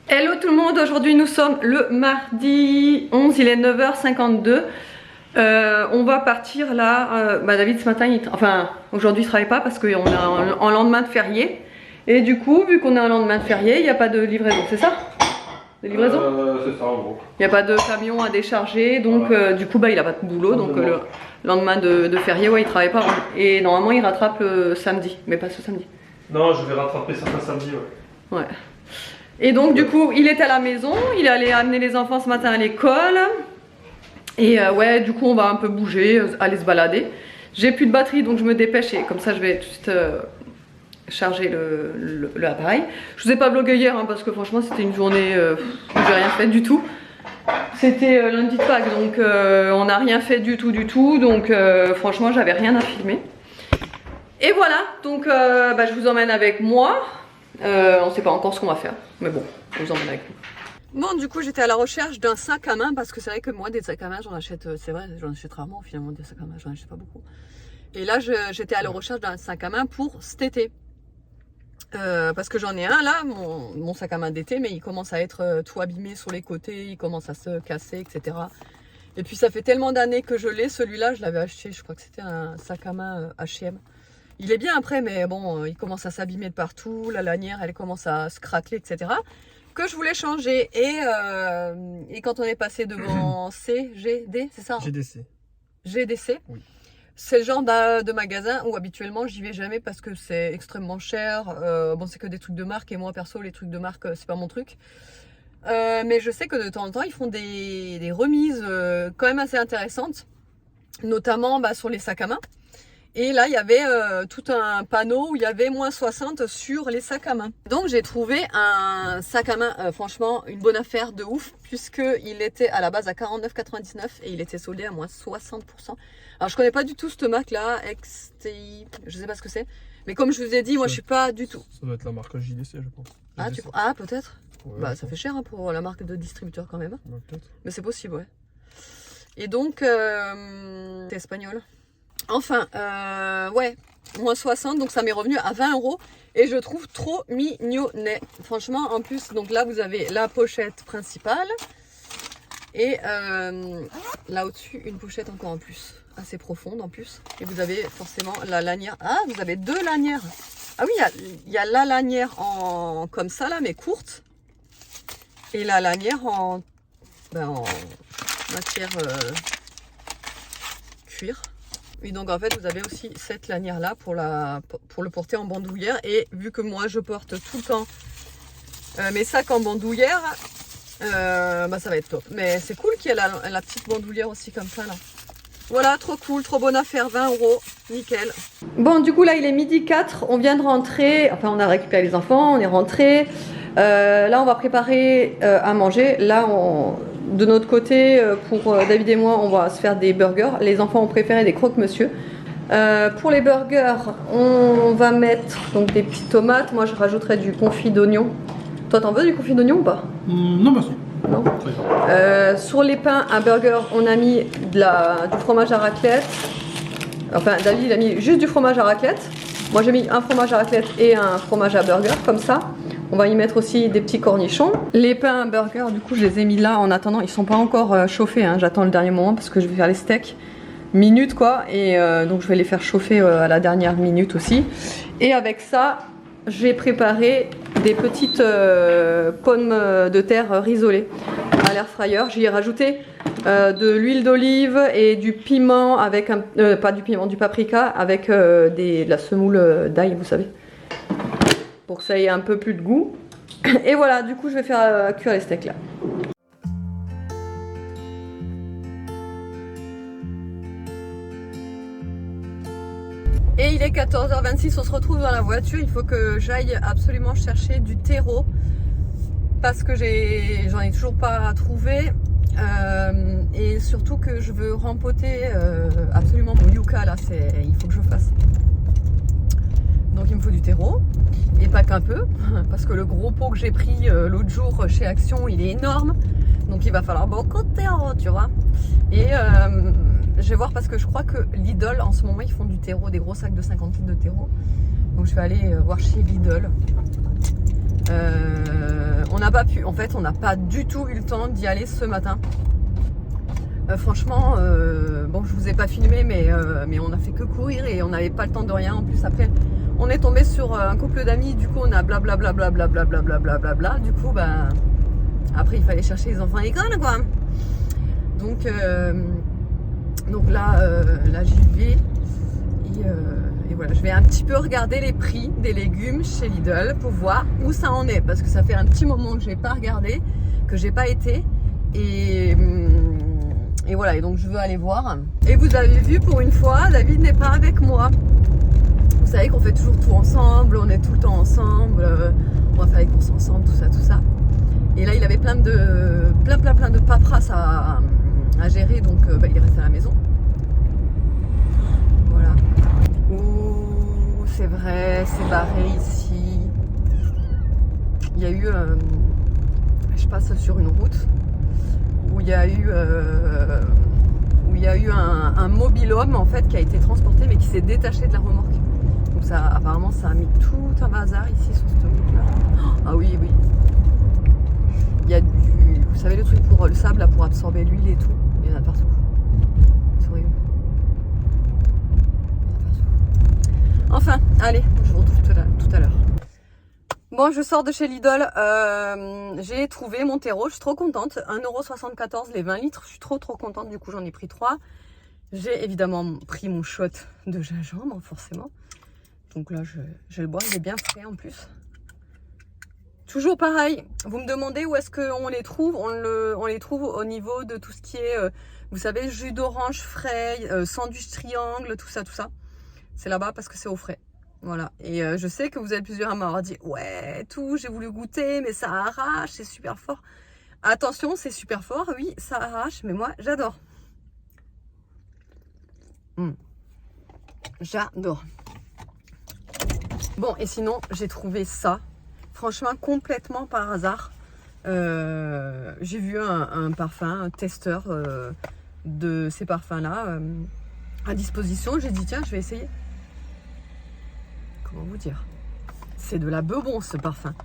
Hello tout le monde, aujourd'hui nous sommes le mardi 11, il est 9h52. On va partir là, David ce matin, aujourd'hui il travaille pas parce qu'on est en lendemain de férié. Et du coup, vu qu'on est en lendemain de férié, il n'y a pas de livraison, c'est ça? De livraison? C'est ça en gros. Il n'y a pas de camion à décharger, donc voilà. Du coup il a pas de boulot, donc le lendemain de férié, ouais, il travaille pas. Et normalement il rattrape samedi, mais pas ce samedi. Non, je vais rattraper certains samedis, ouais. Ouais. Et donc du coup il était à la maison, il est allé amener les enfants ce matin à l'école. Et ouais, du coup on va un peu bouger, aller se balader. J'ai plus de batterie donc je me dépêche et comme ça je vais tout de suite charger l'appareil. Je vous ai pas vlogué hier hein, parce que franchement c'était une journée où j'ai rien fait du tout. C'était lundi de Pâques donc on n'a rien fait du tout donc franchement j'avais rien à filmer. Et voilà, donc je vous emmène avec moi. On sait pas encore ce qu'on va faire, mais bon, on vous emmène avec nous. Bon, du coup, j'étais à la recherche d'un sac à main parce que c'est vrai que moi, des sacs à main, j'en achète, c'est vrai, j'en achète rarement finalement des sacs à main, j'en achète pas beaucoup. Et là, j'étais à la recherche d'un sac à main pour cet été. Parce que j'en ai un là, mon sac à main d'été, mais il commence à être tout abîmé sur les côtés, il commence à se casser, etc. Et puis ça fait tellement d'années que je l'ai, celui-là, je l'avais acheté, je crois que c'était un sac à main H&M. Il est bien après, mais bon, il commence à s'abîmer de partout, la lanière, elle commence à se craqueler, etc. Que je voulais changer. Et quand on est passé devant CGD, c'est ça hein? GDC. GDC. Oui. C'est le genre de magasin où habituellement j'y vais jamais parce que c'est extrêmement cher. Bon, c'est que des trucs de marque et moi perso, les trucs de marque, c'est pas mon truc. Mais je sais que de temps en temps, ils font des remises quand même assez intéressantes, notamment sur les sacs à main. Et là, il y avait tout un panneau où il y avait moins 60 sur les sacs à main. Donc, j'ai trouvé un sac à main, franchement, une bonne affaire de ouf, puisqu'il était à la base à 49,99 et il était soldé à moins 60%. Alors, je connais pas du tout cette marque-là, XTI, je sais pas ce que c'est. Mais comme je vous ai dit, moi, je suis pas du tout. Ça doit être la marque JDC, je pense. JDC. Ah, peut-être Ouais, ça fait cher hein, pour la marque de distributeur quand même. Ouais, peut-être. Mais c'est possible, ouais. Et donc, c'est espagnol. Enfin, ouais, moins 60, donc ça m'est revenu à 20 € et je trouve trop mignonnet. Franchement, en plus, donc là vous avez la pochette principale et là au-dessus une pochette encore en plus, assez profonde en plus. Et vous avez forcément la lanière. Ah, vous avez deux lanières. Ah oui, il y a la lanière en comme ça là, mais courte, et la lanière en matière cuir. Oui, donc en fait vous avez aussi cette lanière là pour le porter en bandoulière. Et vu que moi je porte tout le temps mes sacs en bandoulière, ça va être top. Mais c'est cool qu'il y ait la petite bandoulière aussi comme ça là. Voilà, trop cool, trop bonne affaire, 20 €, nickel. Bon, du coup là il est midi 4, on vient de rentrer, enfin on a récupéré les enfants, on est rentré. Là on va préparer à manger. Là de notre côté, pour David et moi, on va se faire des burgers. Les enfants ont préféré des croque-monsieur. Pour les burgers, on va mettre donc des petites tomates. Moi je rajouterai du confit d'oignon. Toi t'en veux du confit d'oignon ou pas? Non, merci. Non. Sur les pains à burger, on a mis du fromage à raclette. Enfin, David il a mis juste du fromage à raclette. Moi j'ai mis un fromage à raclette et un fromage à burger, comme ça. On va y mettre aussi des petits cornichons. Les pains à burger, du coup je les ai mis là en attendant. Ils sont pas encore chauffés, hein. J'attends le dernier moment parce que je vais faire les steaks. Minute quoi. Et donc je vais les faire chauffer à la dernière minute aussi. Et avec ça, j'ai préparé des petites pommes de terre risolées à l'air fryer. J'y ai rajouté de l'huile d'olive et du piment avec pas du piment, du paprika avec de la semoule d'ail, vous savez, pour que ça ait un peu plus de goût. Et voilà, du coup je vais faire cuire les steaks là. Et il est 14h26, on se retrouve dans la voiture. Il faut que j'aille absolument chercher du terreau parce que j'en ai toujours pas trouvé. Et surtout que je veux rempoter absolument mon yucca là, il faut que je fasse. Donc il me faut du terreau, et pas qu'un peu, parce que le gros pot que j'ai pris l'autre jour chez Action, il est énorme. Donc il va falloir beaucoup de terreau, tu vois. Et je vais voir parce que je crois que Lidl en ce moment ils font du terreau, des gros sacs de 50 litres de terreau. Donc je vais aller voir chez Lidl On n'a pas pu, en fait on n'a pas du tout eu le temps d'y aller ce matin. Franchement, bon je vous ai pas filmé mais on a fait que courir et on n'avait pas le temps de rien. En plus après on est tombé sur un couple d'amis, du coup on a blablabla. Du coup ben après il fallait chercher les enfants à l'école quoi. Donc là j'y vais et voilà, je vais un petit peu regarder les prix des légumes chez Lidl pour voir où ça en est parce que ça fait un petit moment que je n'ai pas regardé, que j'ai pas été et voilà, et donc je veux aller voir. Et vous avez vu, pour une fois, David n'est pas avec moi. Vous savez qu'on fait toujours tout ensemble, on est tout le temps ensemble, on va faire les courses ensemble, tout ça. Et là, il avait plein de paperasse à gérer, donc il est resté à la maison. Voilà. Ouh, c'est vrai, c'est barré ici. Il y a eu, je passe sur une route où il y a eu un mobil-homme en fait qui a été transporté mais qui s'est détaché de la remorque. Donc ça, apparemment, ça a mis tout un bazar ici sur cette route-là. Ah oui. Il y a vous savez le truc pour le sable là, pour absorber l'huile et tout. Il y en a partout. C'est horrible. Enfin, allez, je vous retrouve tout à l'heure. Bon, je sors de chez Lidl, j'ai trouvé mon terreau, je suis trop contente, 1,74 € les 20 litres, je suis trop contente, du coup j'en ai pris 3. J'ai évidemment pris mon shot de gingembre, forcément. Donc là, je vais le boire, il est bien frais en plus. Toujours pareil, vous me demandez où est-ce qu'on les trouve, on les trouve au niveau de tout ce qui est, vous savez, jus d'orange frais, sandwich triangle, tout ça. C'est là-bas parce que c'est au frais. Voilà, et je sais que vous êtes plusieurs à m'avoir dit « Ouais, tout, j'ai voulu goûter, mais ça arrache, c'est super fort. » Attention, c'est super fort, oui, ça arrache, mais moi, j'adore. J'adore. Bon, et sinon, j'ai trouvé ça, franchement, complètement par hasard. J'ai vu un parfum, un testeur de ces parfums-là à disposition. J'ai dit « Tiens, je vais essayer. » Comment vous dire, c'est de la bebon ce parfum.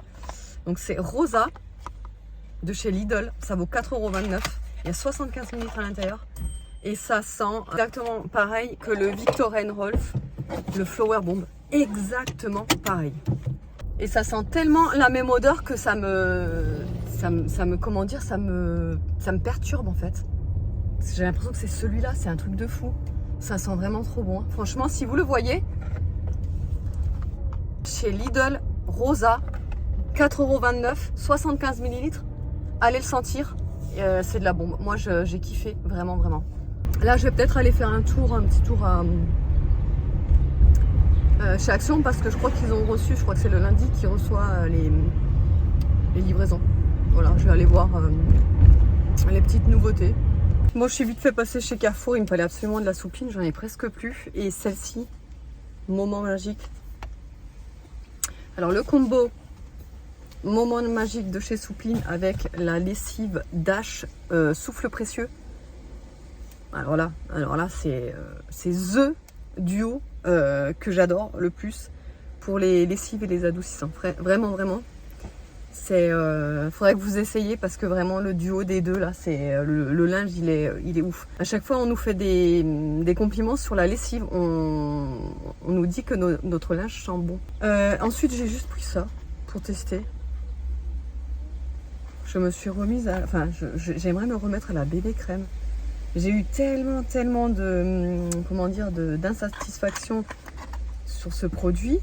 Donc c'est Rosa de chez Lidl, ça vaut 4,29 €. Il y a 75 ml à l'intérieur et ça sent exactement pareil que le Viktor & Rolf, le Flower Bomb, exactement pareil. Et ça sent tellement la même odeur que ça me comment dire, ça me perturbe en fait. J'ai l'impression que c'est celui-là, c'est un truc de fou. Ça sent vraiment trop bon. Franchement, si vous le voyez. Chez Lidl, Rosa, 4,29 €, 75 ml. Allez le sentir, c'est de la bombe. Moi, j'ai kiffé, vraiment. Là, je vais peut-être aller faire un petit tour chez Action parce que je crois qu'ils ont reçu, je crois que c'est le lundi qui reçoit les livraisons. Voilà, je vais aller voir les petites nouveautés. Moi, je suis vite fait passer chez Carrefour, il me fallait absolument de la soupline, j'en ai presque plus. Et celle-ci, moment magique. Alors le combo moment magique de chez Soupline avec la lessive Dash souffle précieux. Alors là c'est the duo que j'adore le plus pour les lessives et les adoucissants. Vraiment. C'est faudrait que vous essayiez parce que vraiment le duo des deux là, c'est le linge il est ouf. À chaque fois on nous fait des compliments sur la lessive, on nous dit que notre linge sent bon. Ensuite j'ai juste pris ça pour tester. Je me suis remise à, j'aimerais me remettre à la bébé crème. J'ai eu tellement de d'insatisfaction sur ce produit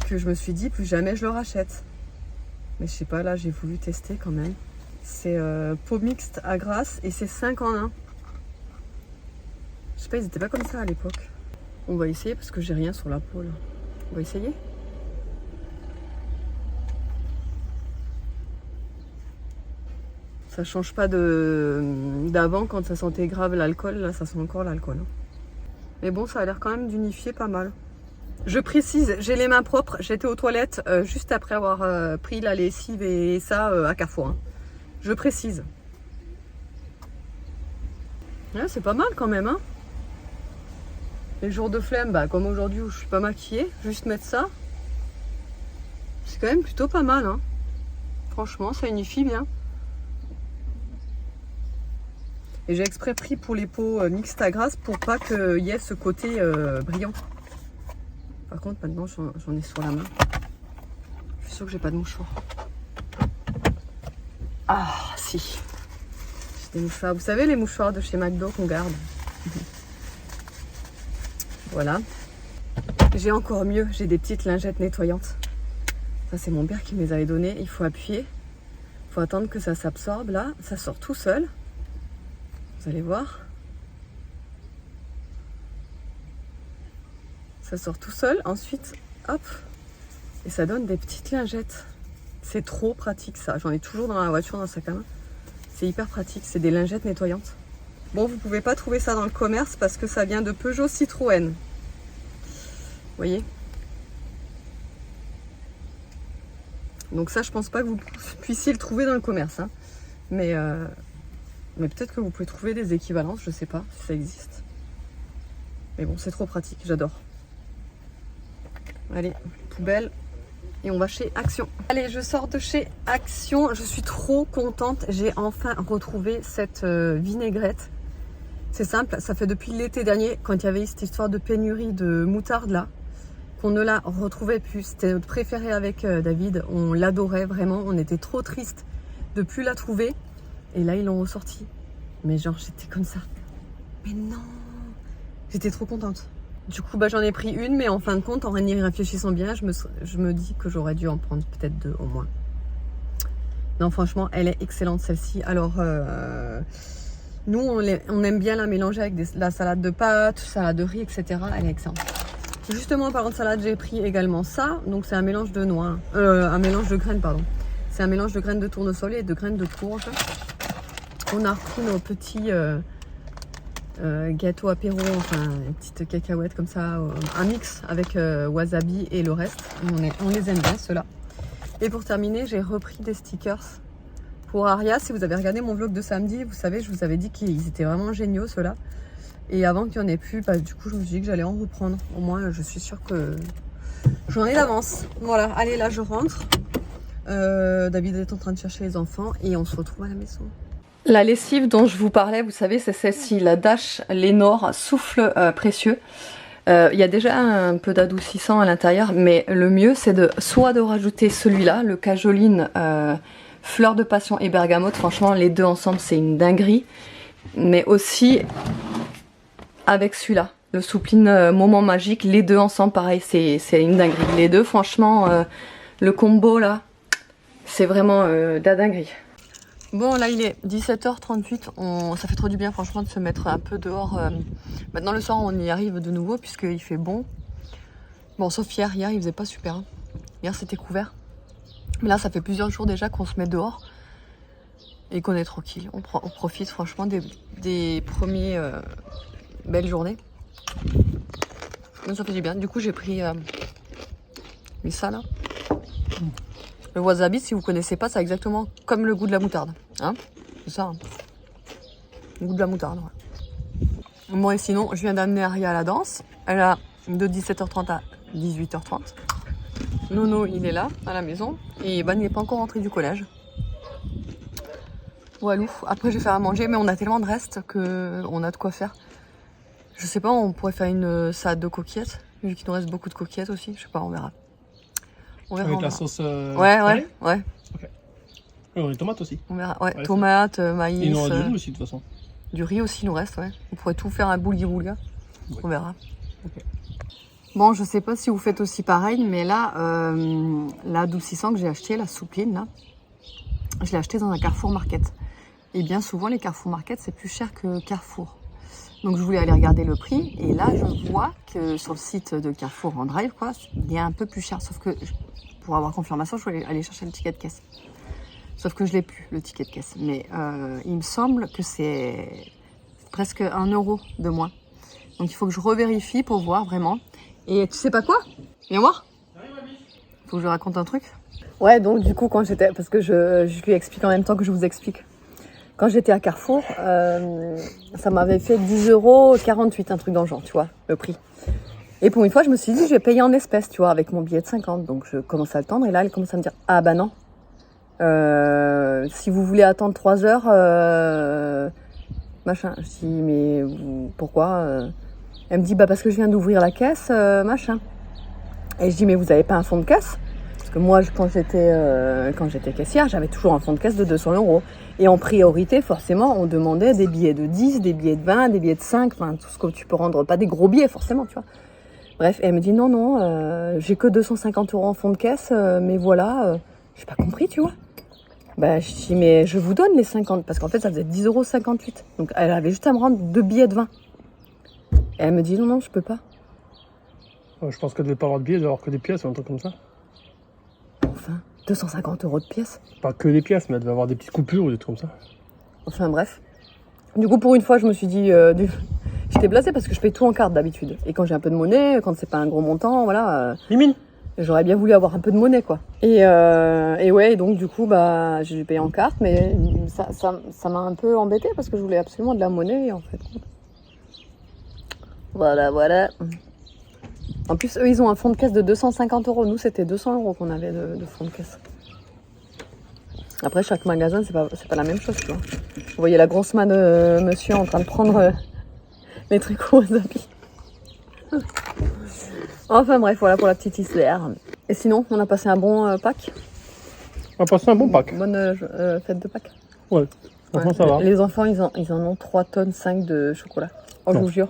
que je me suis dit plus jamais je le rachète. Mais je sais pas, là j'ai voulu tester quand même. C'est peau mixte à grasse et c'est 5 en 1. Je sais pas, ils étaient pas comme ça à l'époque. On va essayer parce que j'ai rien sur la peau là. On va essayer. Ça change pas d'avant quand ça sentait grave l'alcool. Là ça sent encore l'alcool. Mais bon, ça a l'air quand même d'unifier pas mal. Je précise, j'ai les mains propres, j'étais aux toilettes juste après avoir pris la lessive et ça à Carrefour. Je précise. Ouais, c'est pas mal quand même. Hein, les jours de flemme, comme aujourd'hui où je suis pas maquillée, juste mettre ça. C'est quand même plutôt pas mal, hein. Franchement, ça unifie bien. Et j'ai exprès pris pour les peaux mixtes à grasse pour pas qu'il y ait ce côté brillant. Par contre, maintenant, j'en ai sur la main. Je suis sûre que j'ai pas de mouchoir. Ah, si. J'ai des mouchoirs. Vous savez, les mouchoirs de chez McDo qu'on garde. Voilà. J'ai encore mieux. J'ai des petites lingettes nettoyantes. Ça, c'est mon père qui me les avait données. Il faut appuyer. Il faut attendre que ça s'absorbe. Là, ça sort tout seul. Vous allez voir. Ça sort tout seul. Ensuite, hop. Et ça donne des petites lingettes. C'est trop pratique ça. J'en ai toujours dans la voiture, dans le sac à main. C'est hyper pratique. C'est des lingettes nettoyantes. Bon, vous pouvez pas trouver ça dans le commerce parce que ça vient de Peugeot Citroën. Vous voyez? Donc ça, je pense pas que vous puissiez le trouver dans le commerce. Hein. Mais peut-être que vous pouvez trouver des équivalences. Je sais pas si ça existe. Mais bon, c'est trop pratique. J'adore. Allez, poubelle. Et on va chez Action. Allez, je sors de chez Action. Je suis trop contente. J'ai enfin retrouvé cette vinaigrette. C'est simple, ça fait depuis l'été dernier, quand il y avait eu cette histoire de pénurie de moutarde là, qu'on ne la retrouvait plus. C'était notre préféré avec David. On l'adorait vraiment. On était trop triste de plus la trouver. Et là, ils l'ont ressorti. Mais genre, j'étais comme ça. Mais non! J'étais trop contente. Du coup, j'en ai pris une, mais en fin de compte, en y réfléchissant bien, je me dis que j'aurais dû en prendre peut-être 2 au moins. Non, franchement, elle est excellente celle-ci. Alors, nous, on aime bien la mélanger avec la salade de pâtes, salade de riz, etc. Elle est excellente. Justement, en parlant de salade, j'ai pris également ça. Donc, c'est un mélange de noix, un mélange de graines, pardon. C'est un mélange de graines de tournesol et de graines de courge. On a repris nos petits... gâteau apéro, enfin une petite cacahuète comme ça, un mix avec wasabi et le reste. On les aime bien ceux-là. Et pour terminer, j'ai repris des stickers pour Aria. Si vous avez regardé mon vlog de samedi, vous savez, je vous avais dit qu'ils étaient vraiment géniaux ceux-là. Et avant qu'il n'y en ait plus, du coup je me suis dit que j'allais en reprendre. Au moins je suis sûre que j'en ai d'avance. Voilà, allez là je rentre. David est en train de chercher les enfants et on se retrouve à la maison. La lessive dont je vous parlais, vous savez, c'est celle-ci, la Dash Lenor Souffle Précieux. Il y a déjà un peu d'adoucissant à l'intérieur, mais le mieux c'est soit de rajouter celui-là, le Cajoline Fleur de Passion et Bergamote. Franchement, les deux ensemble, c'est une dinguerie. Mais aussi avec celui-la, le Soupline Moment Magique, les deux ensemble, pareil, c'est une dinguerie. Les deux, franchement, le combo là, c'est vraiment de la dinguerie. Bon, là il est 17h38, ça fait trop du bien franchement de se mettre un peu dehors. Maintenant le soir on y arrive de nouveau puisqu'il fait bon. Bon, sauf hier il faisait pas super. Hein. Hier c'était couvert. Mais là ça fait plusieurs jours déjà qu'on se met dehors et qu'on est tranquille. On profite franchement des premiers belles journées. Donc ça fait du bien. Du coup j'ai pris ça là. Le wasabi, si vous connaissez pas, c'est exactement comme le goût de la moutarde. Hein, c'est ça. Hein. Le goût de la moutarde, ouais. Moi, et sinon, je viens d'amener Aria à la danse. Elle a de 17h30 à 18h30. Nono, il est là, à la maison. Et il n'est pas encore rentré du collège. Walou. Après, je vais faire à manger, mais on a tellement de restes qu'on a de quoi faire. Je sais pas, on pourrait faire une salade de coquillettes. Vu qu'il nous reste beaucoup de coquillettes aussi. Je sais pas, on verra. Avec la sauce ouais. Ok. Et les tomates aussi. On verra. Ouais, tomates, maïs. Il nous aura du riz aussi de toute façon. Du riz aussi, il nous reste, ouais. On pourrait tout faire un boulga. Ouais. On verra. Okay. Bon, je sais pas si vous faites aussi pareil, mais là, l'adoucissant que j'ai acheté, la Soupline, là, je l'ai acheté dans un Carrefour Market. Et bien souvent, les Carrefour Market, c'est plus cher que Carrefour. Donc je voulais aller regarder le prix. Et là, je vois que sur le site de Carrefour en Drive, quoi, il est un peu plus cher. Sauf que pour avoir confirmation, je voulais aller chercher le ticket de caisse. Sauf que je l'ai plus, le ticket de caisse. Mais il me semble que c'est presque 1 € de moins. Donc il faut que je revérifie pour voir vraiment. Et tu sais pas quoi? Viens voir. Faut que je raconte un truc. Ouais, donc du coup, quand j'étais... Parce que je lui explique en même temps que je vous explique. Quand j'étais à Carrefour, ça m'avait fait 10,48 €, un truc dans le genre, tu vois, le prix. Et pour une fois, je me suis dit, je vais payer en espèces, tu vois, avec mon billet de 50. Donc, je commence à le tendre. Et là, elle commence à me dire, ah bah non. Si vous voulez attendre 3 heures, machin. Je dis, mais pourquoi Elle me dit, bah parce que je viens d'ouvrir la caisse, machin. Et je dis, mais vous avez pas un fonds de caisse? Parce que moi, quand j'étais caissière, j'avais toujours un fonds de caisse de 200 €. Et en priorité, forcément, on demandait des billets de 10, des billets de 20, des billets de 5, enfin tout ce que tu peux rendre, pas des gros billets forcément, tu vois. Bref, et elle me dit, non, j'ai que 250 € en fonds de caisse, mais voilà, j'ai pas compris, tu vois. Bah, je dis, mais je vous donne les 50, parce qu'en fait, ça faisait 10,58 €. Donc, elle avait juste à me rendre 2 billets de 20. Et elle me dit, non, je peux pas. Je pense qu'elle devait pas avoir de billets, elle devait avoir que des pièces ou un truc comme ça. Enfin, 250 € de pièces. Pas que des pièces, mais elle devait avoir des petites coupures ou des trucs comme ça. Enfin, bref. Du coup, pour une fois, je me suis dit, j'étais blasée parce que je paye tout en carte d'habitude. Et quand j'ai un peu de monnaie, quand c'est pas un gros montant, voilà. Mimine. J'aurais bien voulu avoir un peu de monnaie, quoi. Et ouais, donc du coup, bah, j'ai payé en carte, mais ça m'a un peu embêtée parce que je voulais absolument de la monnaie, en fait. Voilà. En plus, eux, ils ont un fonds de caisse de 250 €. Nous, c'était 200 € qu'on avait de fonds de caisse. Après, chaque magasin, c'est pas la même chose, tu vois. Vous voyez la grosse main de monsieur en train de prendre les tricots aux habits. Enfin bref, voilà pour la petite histoire. Et sinon, on a passé un bon Pâques. On a passé un bon Pâques. Bonne fête de Pâques. Ouais, franchement, ça va. Les enfants, ils en ont 3,5 tonnes de chocolat. Oh, je vous jure.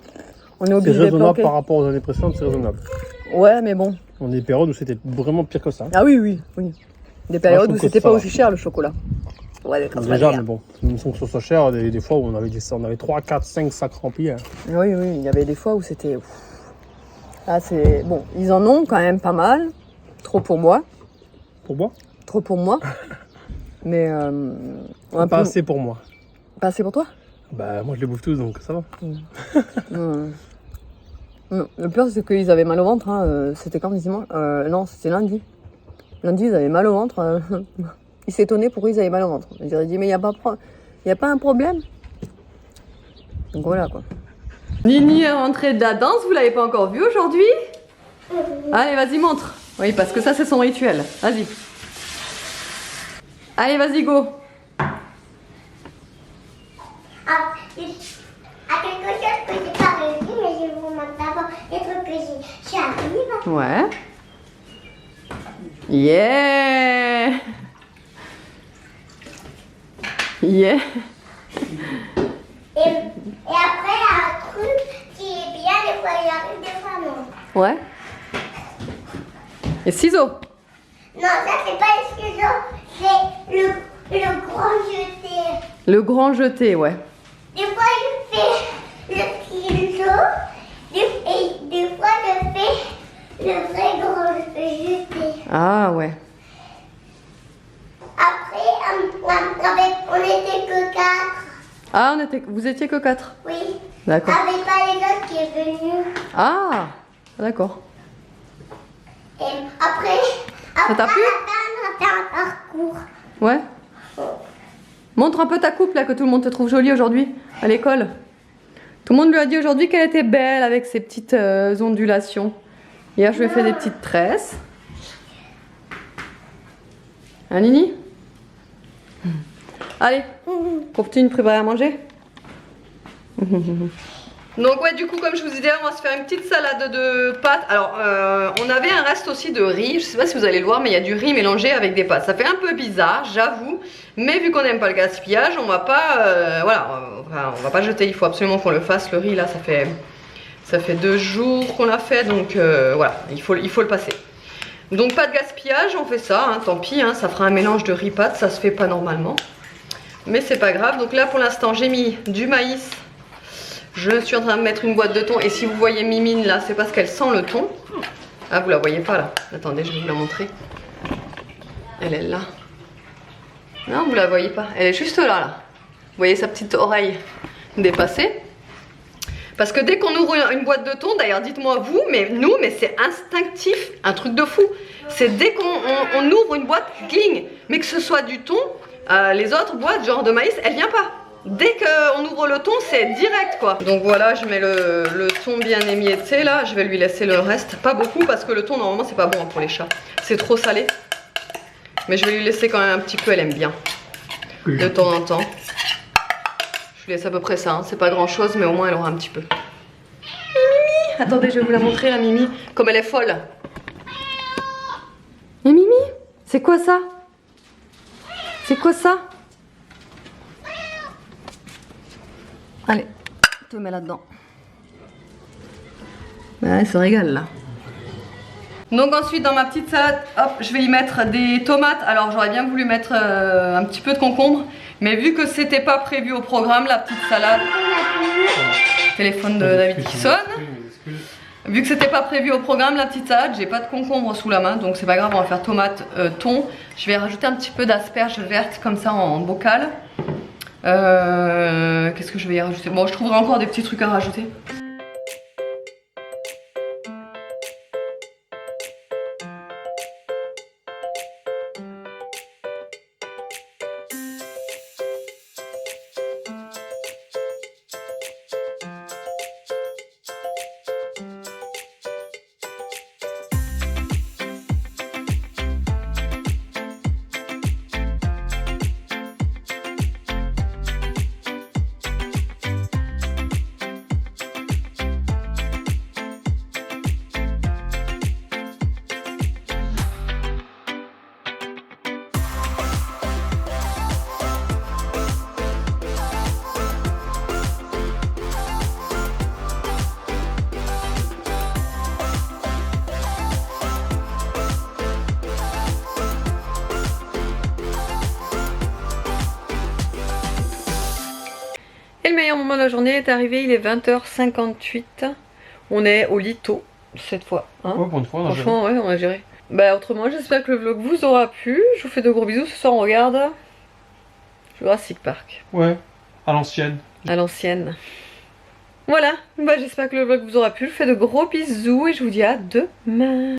On est C'est obligé de raisonnable planquer. par rapport aux années précédentes, c'est raisonnable. Ouais, mais bon. On a des périodes où c'était vraiment pire que ça. Ah oui. Des périodes je où trouve que c'était ça pas va. aussi cher le chocolat. Ouais, Déjà, mais bon, même sans que ce soit cher, des fois où on avait 3, 4, 5 sacs remplis. Hein. Oui, il y avait des fois où c'était... Ah, c'est... Bon, ils en ont quand même pas mal. Trop pour moi. Pour moi? Trop pour moi. Mais... Pas assez pour moi. Pas assez pour toi? Bah, moi je les bouffe tous, donc ça va. Non. Le pire, c'est qu'ils avaient mal au ventre. Hein. C'était quand dimanche? Non, c'était lundi. Lundi, ils avaient mal au ventre. Ils s'étonnaient pourquoi ils avaient mal au ventre. Ils auraient dit, mais il n'y a pas un problème? Donc voilà, quoi. Nini est rentrée de la danse, vous l'avez pas encore vue aujourd'hui? Allez, vas-y, montre. Oui, parce que ça, c'est son rituel. Vas-y. Allez, vas-y, go. À quelque chose que j'ai pas réussi, mais je vous montre d'abord les trucs que j'arrive. Ouais. Yeah. Et après, il y a un truc qui est bien, des fois il arrive, des fois non. Ouais. Et ciseaux. Non, ça c'est pas les ciseaux, c'est le grand jeté. Le grand jeté, ouais. Des fois je fais le ciseau, et des fois je fais le vrai grand jeté. Ah ouais. Après, on était que 4. Ah, vous étiez que 4. Oui. D'accord. Avec pas les autres qui est venu. Ah, d'accord. Et après, Ça t'a plu? on a fait un parcours. Ouais. Montre un peu ta coupe là, que tout le monde te trouve jolie aujourd'hui à l'école. Tout le monde lui a dit aujourd'hui qu'elle était belle avec ses petites ondulations. Hier, je lui ai fait des petites tresses. Hein, Nini? Allez, continue de préparer à manger. Donc ouais, du coup, comme je vous disais, on va se faire une petite salade de pâtes. Alors, on avait un reste aussi de riz. Je sais pas si vous allez le voir, mais il y a du riz mélangé avec des pâtes. Ça fait un peu bizarre, j'avoue. Mais vu qu'on n'aime pas le gaspillage, on va pas, on va pas jeter. Il faut absolument qu'on le fasse. Le riz là, ça fait 2 jours qu'on l'a fait, donc voilà, il faut le passer. Donc pas de gaspillage, on fait ça, hein, tant pis, hein, ça fera un mélange de riz pâtes, ça se fait pas normalement. Mais c'est pas grave. Donc là pour l'instant j'ai mis du maïs. Je suis en train de mettre une boîte de thon. Et si vous voyez Mimine là, c'est parce qu'elle sent le thon. Ah, vous la voyez pas là. Attendez, je vais vous la montrer. Elle est là. Non, vous la voyez pas. Elle est juste là, là. Vous voyez sa petite oreille dépassée. Parce que dès qu'on ouvre une boîte de thon, d'ailleurs dites-moi vous, mais nous, mais c'est instinctif, un truc de fou. C'est dès qu'on ouvre une boîte, cling. Mais que ce soit du thon, les autres boîtes, genre de maïs, elle vient pas. Dès qu'on ouvre le thon, c'est direct quoi. Donc voilà, je mets le thon bien émietté là. Je vais lui laisser le reste. Pas beaucoup parce que le thon, normalement, c'est pas bon pour les chats. C'est trop salé. Mais je vais lui laisser quand même un petit peu, elle aime bien. De temps en temps. Je lui laisse à peu près ça. Hein. C'est pas grand chose, mais au moins elle aura un petit peu. Mimi! Attendez, je vais vous la montrer la Mimi. Comme elle est folle. Et Mimi? C'est quoi ça? C'est quoi ça? Allez, je te mets là-dedans. Ouais, elle se régale là. Donc ensuite dans ma petite salade, hop, je vais y mettre des tomates. Alors j'aurais bien voulu mettre un petit peu de concombre, mais vu que c'était pas prévu au programme, la petite salade. Téléphone de David qui sonne. Vu que c'était pas prévu au programme, la petite salade, j'ai pas de concombre sous la main, donc c'est pas grave, on va faire tomate, thon. Je vais rajouter un petit peu d'asperges vertes comme ça en bocal. Qu'est-ce que je vais y rajouter? Bon, je trouverai encore des petits trucs à rajouter. Et le meilleur moment de la journée est arrivé, il est 20h58. On est au lit tôt cette fois. Hein, Ouais, pour une fois, on a franchement, ouais, on a géré. Bah, autrement, j'espère que le vlog vous aura plu. Je vous fais de gros bisous. Ce soir, on regarde Jurassic Park. Ouais, à l'ancienne. À l'ancienne. Voilà, bah, j'espère que le vlog vous aura plu. Je vous fais de gros bisous et je vous dis à demain.